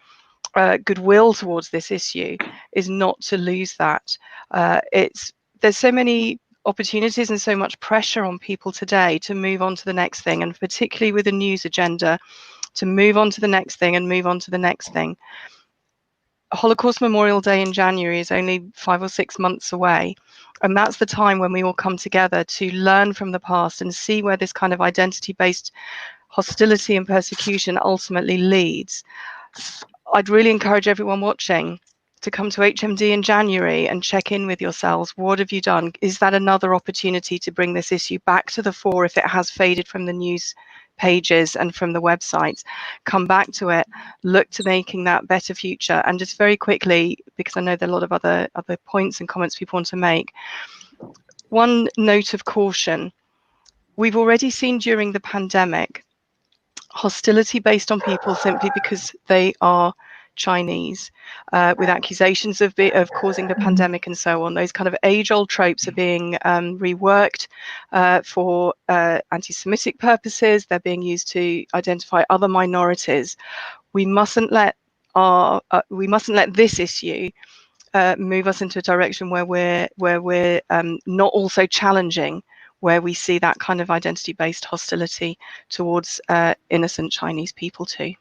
goodwill towards this issue is not to lose that. There's so many opportunities and so much pressure on people today to move on to the next thing, and particularly with the news agenda, to move on to the next thing and move on to the next thing. Holocaust Memorial Day in January is only 5 or 6 months away, and that's the time when we all come together to learn from the past and see where this kind of identity-based hostility and persecution ultimately leads. I'd really encourage everyone watching to come to HMD in January and check in with yourselves. What have you done? Is that another opportunity to bring this issue back to the fore if it has faded from the news pages and from the websites? Come back to it, look to making that better future. And just very quickly, because I know there are a lot of other points and comments people want to make, one note of caution. We've already seen during the pandemic hostility based on people simply because they are Chinese, with accusations of causing the pandemic and so on. Those kind of age-old tropes are being reworked for anti-Semitic purposes. They're being used to identify other minorities. We mustn't let this issue move us into a direction where we're not also challenging where we see that kind of identity-based hostility towards innocent Chinese people too.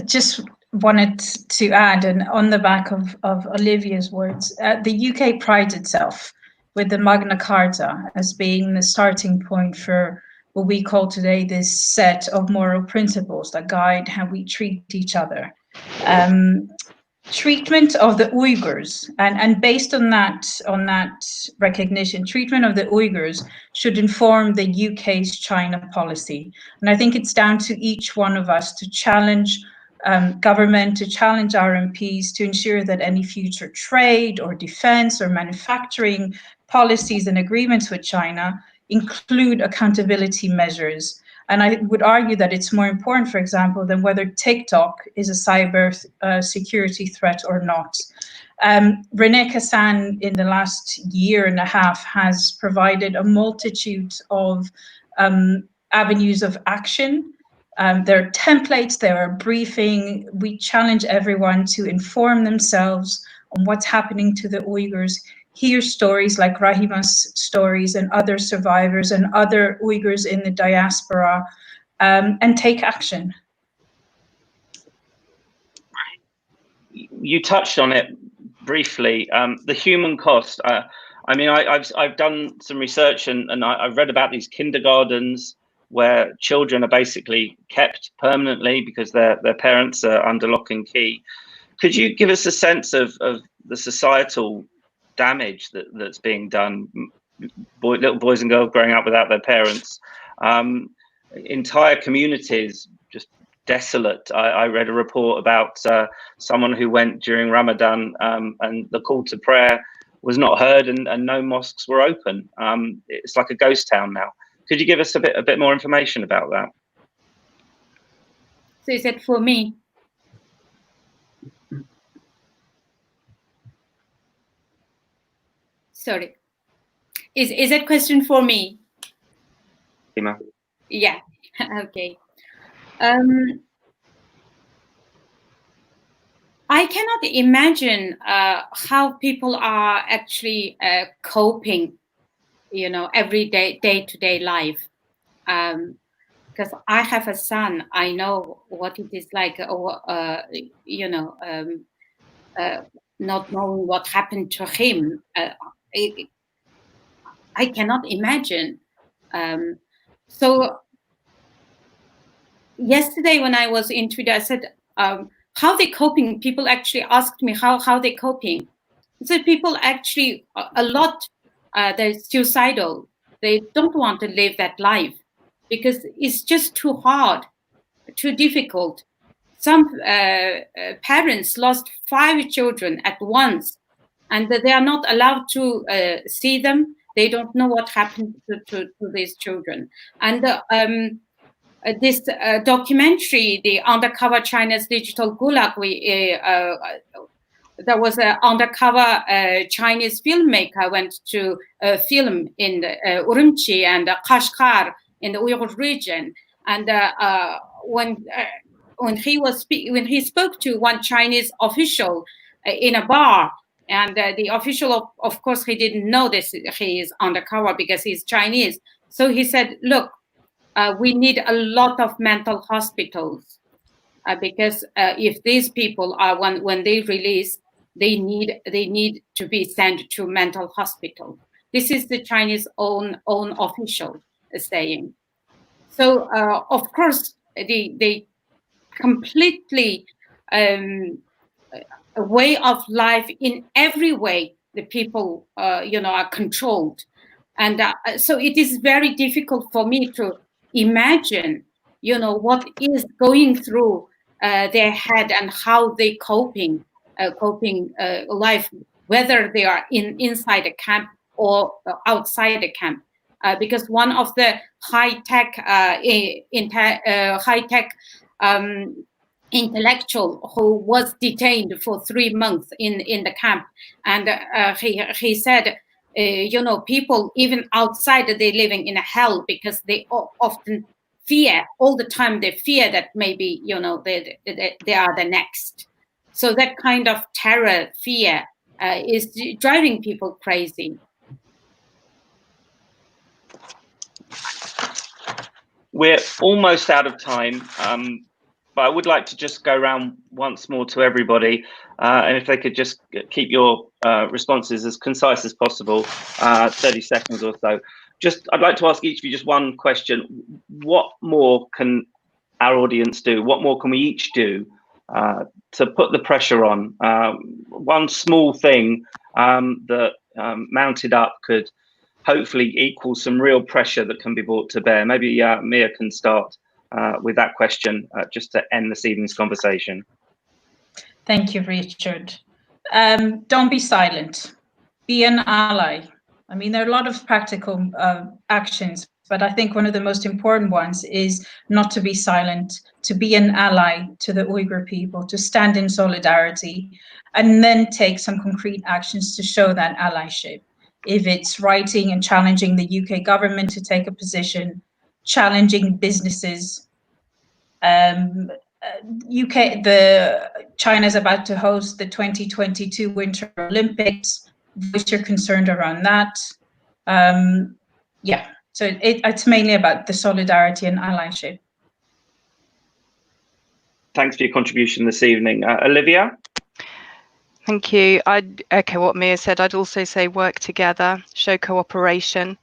Just wanted to add, and on the back of Olivia's words, the UK prides itself with the Magna Carta as being the starting point for what we call today this set of moral principles that guide how we treat each other. Treatment of the Uyghurs, and based on that recognition, treatment of the Uyghurs should inform the UK's China policy. And I think it's down to each one of us to challenge government, to challenge our MPs, to ensure that any future trade or defense or manufacturing policies and agreements with China include accountability measures. And I would argue that it's more important, for example, than whether TikTok is a cyber security threat or not. René Cassin, in the last year and a half, has provided a multitude of avenues of action. There are templates, there are briefing. We challenge everyone to inform themselves on what's happening to the Uyghurs, hear stories like Rahima's stories and other survivors and other Uyghurs in the diaspora, and take action. You touched on it briefly, the human cost. I mean, I've done some research and I've read about these kindergartens where children are basically kept permanently because their parents are under lock and key. Could you give us a sense of the societal damage that's being done? Little boys and girls growing up without their parents, entire communities just desolate. I read a report about someone who went during Ramadan and the call to prayer was not heard and no mosques were open. It's like a ghost town now. Could you give us a bit more information about that? So is it for me? Sorry. Is that question for me? Yeah. Okay. I cannot imagine how people are actually coping, you know, every day-to-day life. Because I have a son, I know what it is like, you know, not knowing what happened to him. I cannot imagine. So yesterday when I was in Twitter, I said, how they coping? People actually asked me how they coping. So people actually, a lot, they're suicidal. They don't want to live that life because it's just too hard, too difficult. Some parents lost 5 children at once, and they are not allowed to see them. They don't know what happened to these children. And this documentary, the Undercover China's Digital Gulag, there was an undercover Chinese filmmaker went to film in Urumqi and Kashgar in the Uyghur region. And when he spoke to one Chinese official in a bar, and the official, of course, he didn't know this, he is undercover because he's Chinese. So he said, look, we need a lot of mental hospitals because if these people are, when they release, they need to be sent to mental hospital. This is the Chinese own official saying. So of course they completely a way of life in every way. The people you know, are controlled, and so it is very difficult for me to imagine, you know, what is going through their head and how they coping life, whether they are inside a camp or outside a camp. Because one of the high-tech intellectual who was detained for 3 months in the camp, and he said, you know, people even outside, they're living in a hell because they often fear all the time. They fear that maybe, you know, they are the next. So that kind of terror, fear is driving people crazy. We're almost out of time, but I would like to just go around once more to everybody, and if they could just keep your responses as concise as possible, 30 seconds or so. I'd like to ask each of you just one question. What more can our audience do? What more can we each do to put the pressure on? One small thing that mounted up could hopefully equal some real pressure that can be brought to bear. Maybe Mia can start with that question just to end this evening's conversation. Thank you, Richard. Don't be silent. Be an ally. I mean, there are a lot of practical actions, but I think one of the most important ones is not to be silent, to be an ally to the Uyghur people, to stand in solidarity, and then take some concrete actions to show that allyship. If it's writing and challenging the UK government to take a position, challenging businesses. China's about to host the 2022 Winter Olympics. Voice your concern around that. Yeah, so it's mainly about the solidarity and allyship. Thanks for your contribution this evening. Olivia? Thank you. I'd echo what Mia said. I'd also say work together, show cooperation,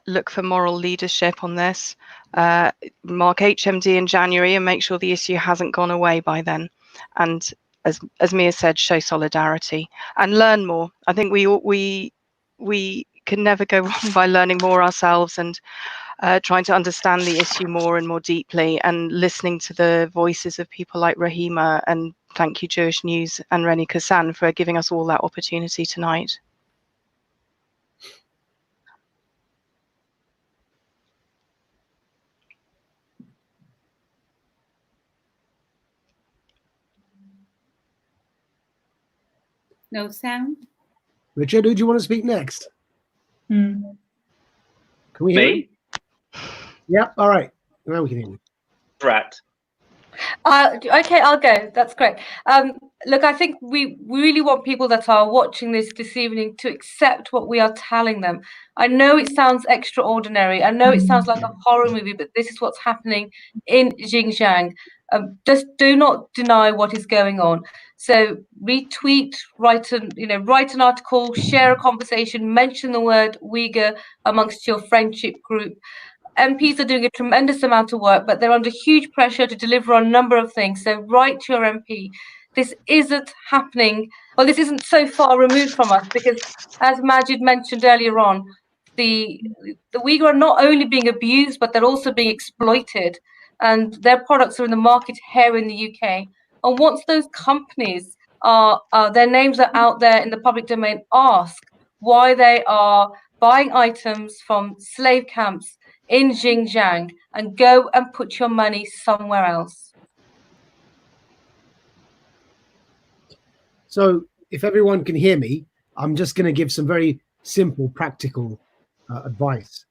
look for moral leadership on this, mark HMD in January and make sure the issue hasn't gone away by then. And as Mia said, show solidarity and learn more. I think we can never go wrong by learning more ourselves and trying to understand the issue more and more deeply and listening to the voices of people like Rahima, and thank you Jewish News and René Cassin for giving us all that opportunity tonight. No sound? Richard, who do you want to speak next? Can we hear Me? you? Yeah, all right. Now we can hear you. Rat. Okay, I'll go. That's great. Look, I think we really want people that are watching this evening to accept what we are telling them. I know it sounds extraordinary. I know it sounds like a horror movie, but this is what's happening in Xinjiang. Just do not deny what is going on. So retweet, write an article, share a conversation, mention the word Uyghur amongst your friendship group. MPs are doing a tremendous amount of work, but they're under huge pressure to deliver on a number of things. So write to your MP. This isn't happening. Well, this isn't so far removed from us because, as Maajid mentioned earlier on, the Uyghur are not only being abused, but they're also being exploited. And their products are in the market here in the UK. And once those companies their names are out there in the public domain, ask why they are buying items from slave camps in Xinjiang and go and put your money somewhere else. So if everyone can hear me, I'm just going to give some very simple, practical advice.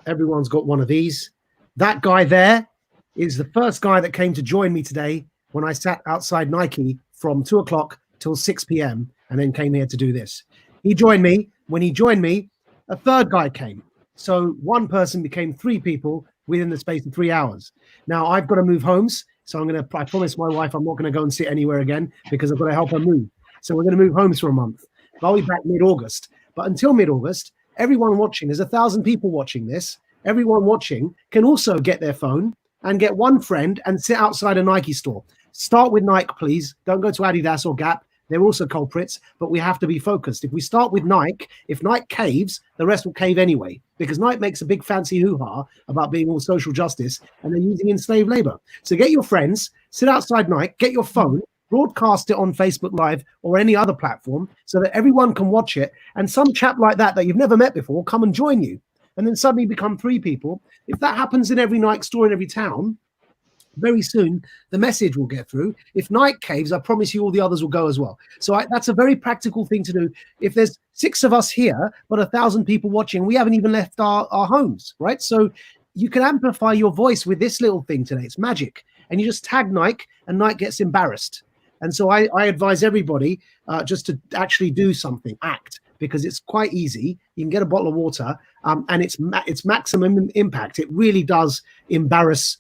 Everyone's got one of these. That guy there is the first guy that came to join me today when I sat outside Nike from 2 o'clock till 6 p.m. and then came here to do this. He joined me. When he joined me, a third guy came. So one person became 3 people within the space of 3 hours. Now I've got to move homes. So I promised my wife I'm not going to go and sit anywhere again because I've got to help her move. So we're going to move homes for a month. I'll be back mid-August. But until mid-August, everyone watching, there's 1,000 people watching this. Everyone watching can also get their phone and get one friend and sit outside a Nike store. Start with Nike, please. Don't go to Adidas or Gap. They're also culprits, but we have to be focused. If we start with Nike, if Nike caves, the rest will cave anyway, because Nike makes a big fancy hoo-ha about being all social justice, and they're using enslaved labor. So get your friends, sit outside Nike, get your phone, broadcast it on Facebook Live or any other platform so that everyone can watch it, and some chap like that you've never met before come and join you, and then suddenly become 3 people. If that happens in every Nike store in every town, very soon the message will get through. If Nike caves, I promise you all the others will go as well. So that's a very practical thing to do. If there's 6 of us here but 1,000 people watching, we haven't even left our homes, right? So you can amplify your voice with this little thing today. It's magic. And you just tag Nike and Nike gets embarrassed. And so I advise everybody just to actually do something, act, because it's quite easy. You can get a bottle of water and it's maximum impact. It really does embarrass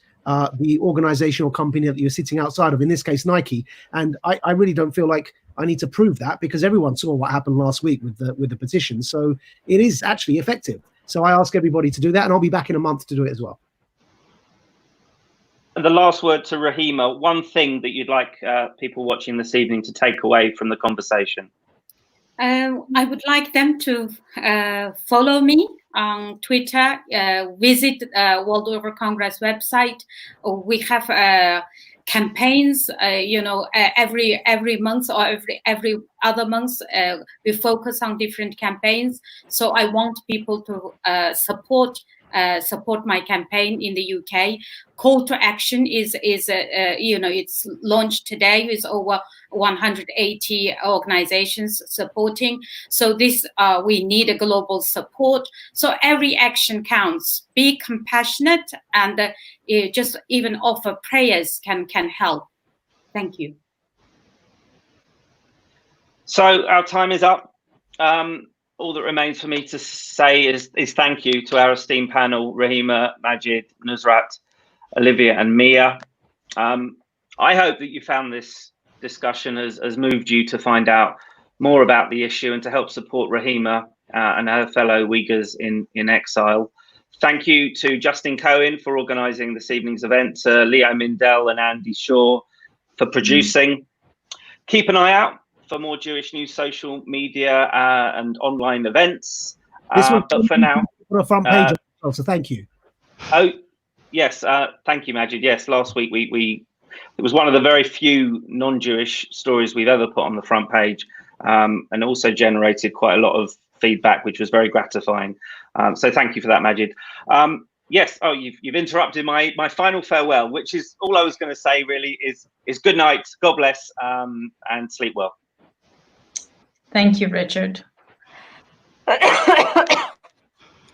the organization or company that you're sitting outside of, in this case, Nike. And I really don't feel like I need to prove that because everyone saw what happened last week with the petition. So it is actually effective. So I ask everybody to do that, and I'll be back in a month to do it as well. And the last word to Rahima, one thing that you'd like people watching this evening to take away from the conversation. I would like them to follow me on Twitter. Visit World Uyghur Congress website. We have campaigns, every month or every other month. We focus on different campaigns. So I want people to support my campaign in the UK. Call to action is it's launched today with over 180 organizations supporting. So this we need a global support. So every action counts. Be compassionate, and just even offer prayers can help. Thank you. So our time is up. All that remains for me to say is thank you to our esteemed panel, Rahima, Maajid, Nusrat, Olivia and Mia. I hope that you found this discussion has moved you to find out more about the issue and to help support Rahima and her fellow Uyghurs in exile. Thank you to Justin Cohen for organising this evening's event, to Leo Mindell and Andy Shaw for producing. Keep an eye out for more Jewish news, social media and online events. But for now, on a front page, so thank you. Oh, yes, thank you, Maajid. Yes, last week it was one of the very few non-Jewish stories we've ever put on the front page, and also generated quite a lot of feedback, which was very gratifying. So thank you for that, Maajid. Yes. Oh, you've interrupted my final farewell, which is all I was going to say. Really, is good night, God bless, and sleep well. Thank you, Richard.